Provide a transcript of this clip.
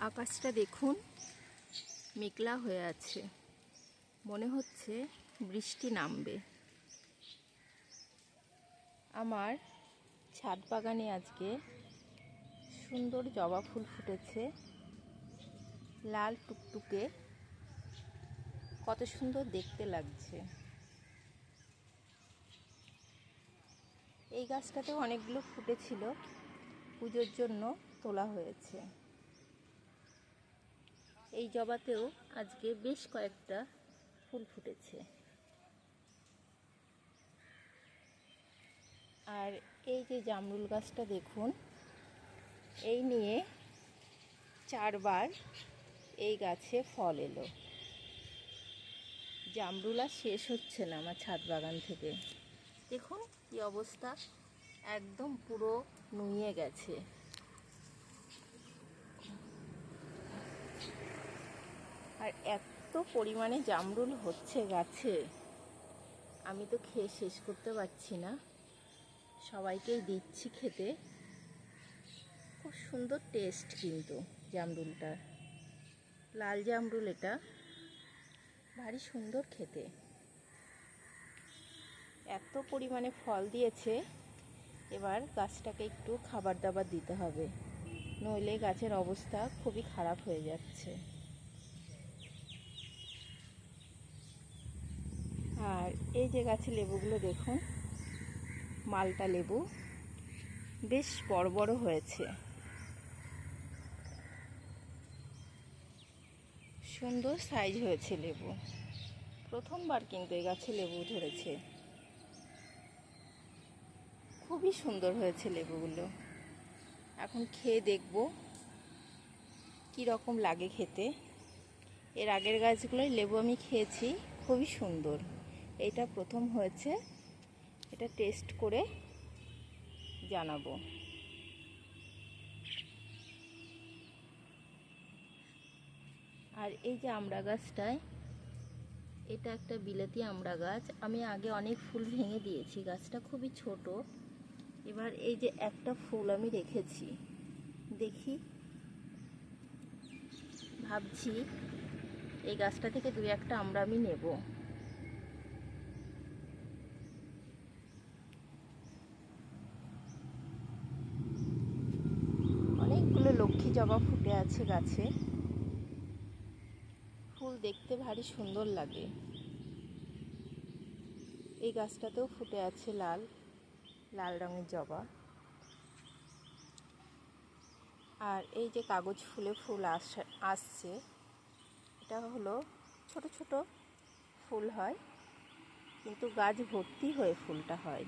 আকাশটা দেখুন, মেঘলা হয়ে আছে। মনে হচ্ছে বৃষ্টি নামবে। আমার ছাদ বাগানে আজকে সুন্দর জবা ফুল ফুটেছে, লাল টুকটুকে, কত সুন্দর দেখতে লাগছে। এই গাছটাতেও অনেকগুলো ফুটেছিল, পুজোর জন্য তোলা হয়েছে। এই জবাতেও আজকে বেশ কয়েকটা ফুল ফুটেছে। আর এই যে জামরুল গাছটা দেখুন, এই নিয়ে 4 বার এই গাছে ফল এলো। জামরুল আর শেষ হচ্ছে না আমার ছাদ বাগান থেকে। দেখুন কি অবস্থা, একদম পুরো নুয়ে গেছে। আর এত পরিমাণে জামরুল হচ্ছে গাছে, আমি তো খেয়ে শেষ করতে পারছি না, সবাইকেই দিচ্ছি খেতে। খুব সুন্দর টেস্ট কিন্তু জামরুলটার, লাল জামরুল, এটা ভারী সুন্দর খেতে। এত পরিমাণে ফল দিয়েছে, এবার গাছটাকে একটু খাবার দাবার দিতে হবে, নইলে গাছের অবস্থা খুবই খারাপ হয়ে যাচ্ছে। আর এই যে গাছে লেবুগুলো দেখুন, মালটা লেবু বেশ বড় বড় হয়েছে, সুন্দর সাইজ হয়েছে লেবু। প্রথমবার কিন্তু এই গাছে লেবু ধরেছে, খুবই সুন্দর হয়েছে লেবুগুলো। এখন খেয়ে দেখব কি রকম লাগে খেতে। এর আগের গাছগুলোই লেবু আমি খেয়েছি, খুবই সুন্দর। এটা প্রথম হয়েছে, এটা টেস্ট করে জানাবো। আর এই যে আমড়া গাছটায়, এটা একটা বিলাতি আমড়া গাছ। আমি আগে অনেক ফুল ভেঙে দিয়েছি, গাছটা খুবই ছোট। এবার এই যে একটা ফুল আমি রেখেছি, দেখি, ভাবছি এই গাছটা থেকে 2-1টা আমড়া আমি নেব। অনেকগুলো লক্ষ্মী জবা ফুটে আছে গাছে, ফুল দেখতে ভারী সুন্দর লাগে। এই গাছটাতেও ফুটে আছে লাল লাল রঙের জবা। আর এই যে কাগজ ফুলে ফুল আসছে, এটা হলো ছোট ছোট ফুল হয়, কিন্তু গাছ ভর্তি হয়ে ফুলটা হয়।